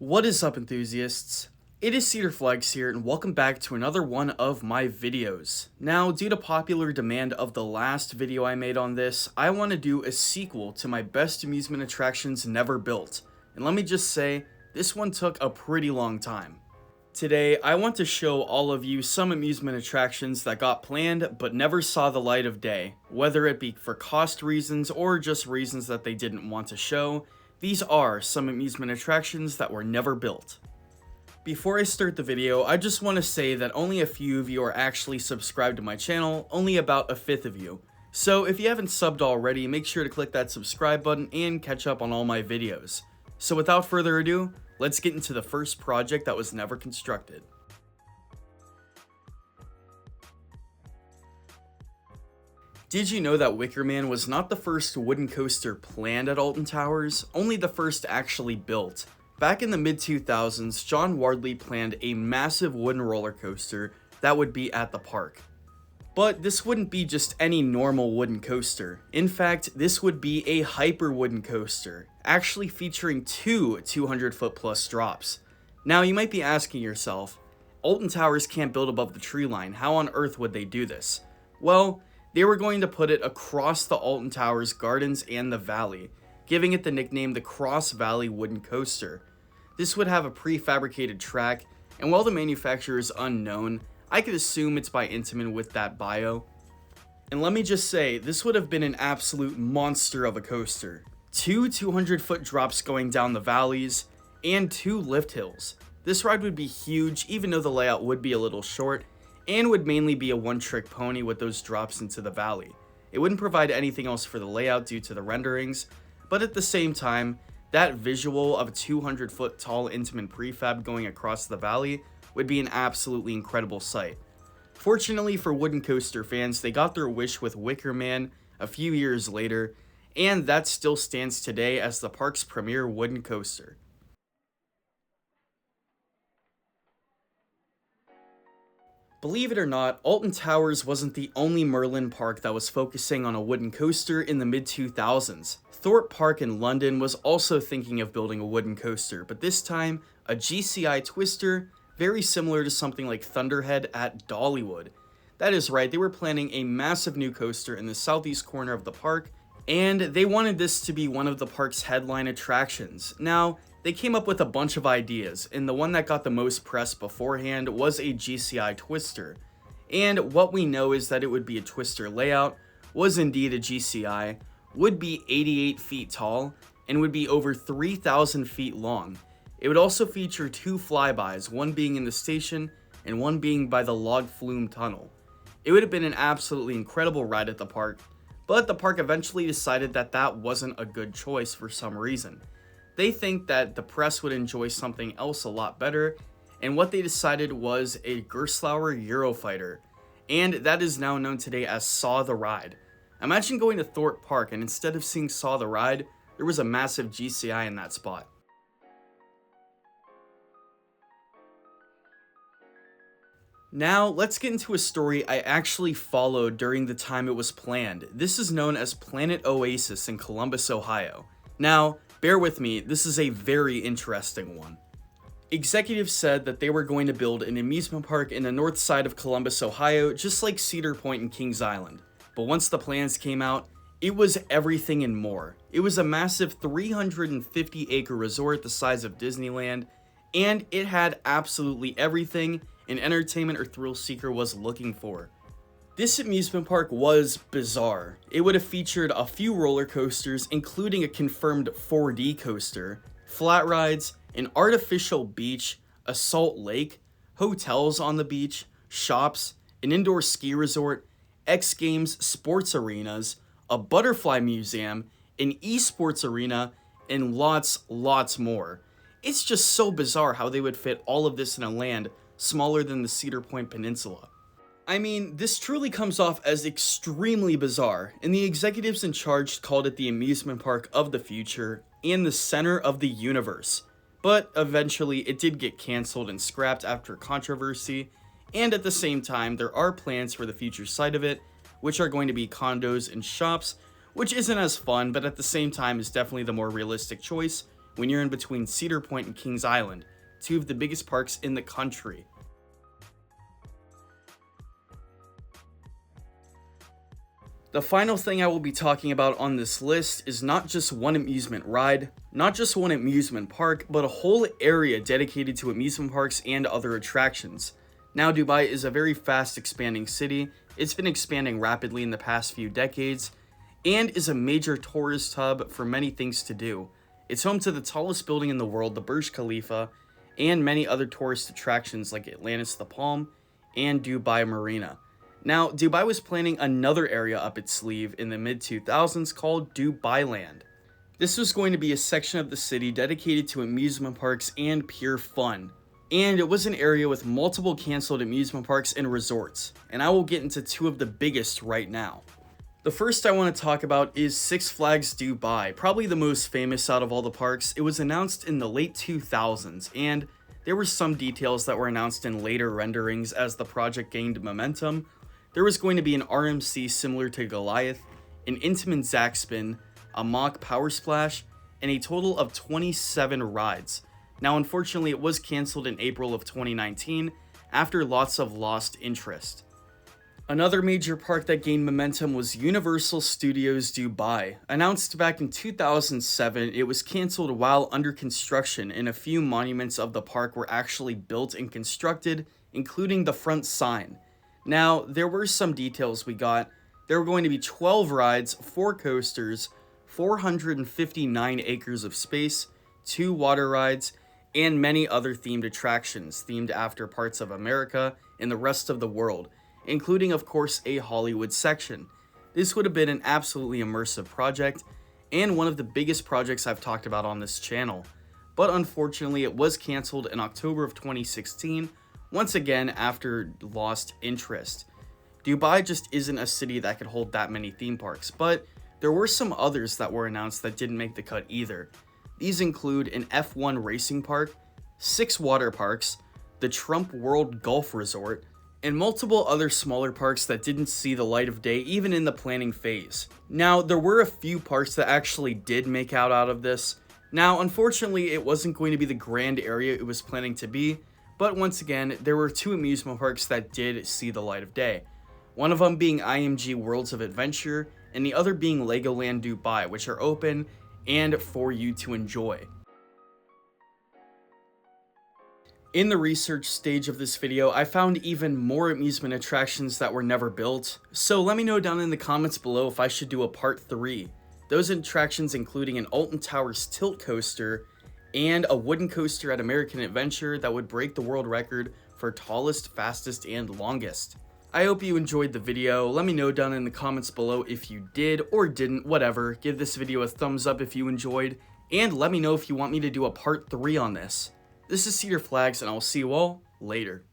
What is up, enthusiasts? It is Cedar Flags here, and welcome back to another one of my videos. Now, due to popular demand of the last video I made on this, I want to do a sequel to my best amusement attractions never built. And let me just say, this one took a pretty long time. Today, I want to show all of you some amusement attractions that got planned but never saw the light of day, whether it be for cost reasons or just reasons that they didn't want to show. These are some amusement attractions that were never built. Before I start the video, I just want to say that only a few of you are actually subscribed to my channel, only about a fifth of you. So if you haven't subbed already, make sure to click that subscribe button and catch up on all my videos. So without further ado, let's get into the first project that was never constructed. Did you know that Wicker Man was not the first wooden coaster planned at Alton Towers, only the first actually built? Back in the mid-2000s, John Wardley planned a massive wooden roller coaster that would be at the park. But this wouldn't be just any normal wooden coaster. In fact, this would be a hyper wooden coaster, actually featuring two 200-foot plus drops. Now you might be asking yourself, Alton Towers can't build above the tree line, how on earth would they do this? Well, they were going to put it across the Alton Towers gardens and the valley, giving it the nickname the Cross Valley Wooden Coaster. This would have a prefabricated track, and while the manufacturer is unknown, I could assume it's by Intamin with that bio. And let me just say, this would have been an absolute monster of a coaster. Two 200-foot drops going down the valleys, and two lift hills. This ride would be huge, even though the layout would be a little short, and would mainly be a one-trick pony with those drops into the valley. It wouldn't provide anything else for the layout due to the renderings, but at the same time, that visual of a 200-foot tall Intamin prefab going across the valley would be an absolutely incredible sight. Fortunately for wooden coaster fans, they got their wish with Wicker Man a few years later, and that still stands today as the park's premier wooden coaster. Believe it or not, Alton Towers wasn't the only Merlin park that was focusing on a wooden coaster in the mid-2000s. Thorpe Park in London was also thinking of building a wooden coaster, but this time, a GCI twister, very similar to something like Thunderhead at Dollywood. That is right, they were planning a massive new coaster in the southeast corner of the park, and they wanted this to be one of the park's headline attractions. Now, they came up with a bunch of ideas, and the one that got the most press beforehand was a GCI twister. And what we know is that it would be a twister layout, was indeed a GCI, would be 88 feet tall, and would be over 3,000 feet long. It would also feature two flybys, one being in the station, and one being by the log flume tunnel. It would have been an absolutely incredible ride at the park, but the park eventually decided that that wasn't a good choice for some reason. They think that the press would enjoy something else a lot better, and what they decided was a Gerstlauer Eurofighter, and that is now known today as Saw the Ride. Imagine going to Thorpe Park and instead of seeing Saw the Ride, there was a massive GCI in that spot. Now, let's get into a story I actually followed during the time it was planned. This is known as Planet Oasis in Columbus, Ohio. Now, bear with me, this is a very interesting one. Executives said that they were going to build an amusement park in the north side of Columbus, Ohio, just like Cedar Point and Kings Island. But once the plans came out, it was everything and more. It was a massive 350-acre resort the size of Disneyland, and it had absolutely everything an entertainment or thrill seeker was looking for. This amusement park was bizarre. It would have featured a few roller coasters, including a confirmed 4D coaster, flat rides, an artificial beach, a salt lake, hotels on the beach, shops, an indoor ski resort, X Games sports arenas, a butterfly museum, an esports arena, and lots more. It's just so bizarre how they would fit all of this in a land smaller than the Cedar Point Peninsula. I mean, this truly comes off as extremely bizarre, and the executives in charge called it the amusement park of the future and the center of the universe. But eventually, it did get cancelled and scrapped after controversy, and at the same time, there are plans for the future site of it, which are going to be condos and shops, which isn't as fun, but at the same time is definitely the more realistic choice, when you're in between Cedar Point and Kings Island, two of the biggest parks in the country. The final thing I will be talking about on this list is not just one amusement ride, not just one amusement park, but a whole area dedicated to amusement parks and other attractions. Now, Dubai is a very fast expanding city. It's been expanding rapidly in the past few decades, and is a major tourist hub for many things to do. It's home to the tallest building in the world, the Burj Khalifa, and many other tourist attractions like Atlantis the Palm and Dubai Marina. Now, Dubai was planning another area up its sleeve in the mid-2000s called Dubailand. This was going to be a section of the city dedicated to amusement parks and pure fun. And it was an area with multiple canceled amusement parks and resorts, and I will get into two of the biggest right now. The first I want to talk about is Six Flags Dubai, probably the most famous out of all the parks. It was announced in the late 2000s, and there were some details that were announced in later renderings as the project gained momentum. There was going to be an RMC similar to Goliath, an Intamin Zack Spin, a mock Power Splash, and a total of 27 rides. Now, unfortunately, it was cancelled in April of 2019 after lots of lost interest. Another major park that gained momentum was Universal Studios Dubai. Announced back in 2007, it was cancelled while under construction, and a few monuments of the park were actually built and constructed, including the front sign. Now, there were some details we got. There were going to be 12 rides, 4 coasters, 459 acres of space, 2 water rides, and many other themed attractions themed after parts of America and the rest of the world, including, of course, a Hollywood section. This would have been an absolutely immersive project, and one of the biggest projects I've talked about on this channel. But unfortunately, it was cancelled in October of 2016, once again after lost interest. Dubai just isn't a city that could hold that many theme parks, but there were some others that were announced that didn't make the cut either. These include an F1 racing park, 6 water parks, the Trump World Golf Resort, and multiple other smaller parks that didn't see the light of day even in the planning phase. Now, there were a few parks that actually did make out of this. Now, unfortunately, it wasn't going to be the grand area it was planning to be, but once again, there were 2 amusement parks that did see the light of day. One of them being IMG Worlds of Adventure, and the other being Legoland Dubai, which are open and for you to enjoy. In the research stage of this video, I found even more amusement attractions that were never built, so let me know down in the comments below if I should do a part 3. Those attractions including an Alton Towers tilt coaster, and a wooden coaster at American Adventure that would break the world record for tallest, fastest, and longest. I hope you enjoyed the video. Let me know down in the comments below if you did or didn't, whatever. Give this video a thumbs up if you enjoyed, and let me know if you want me to do a part 3 on this. This is Cedar Flags, and I'll see you all later.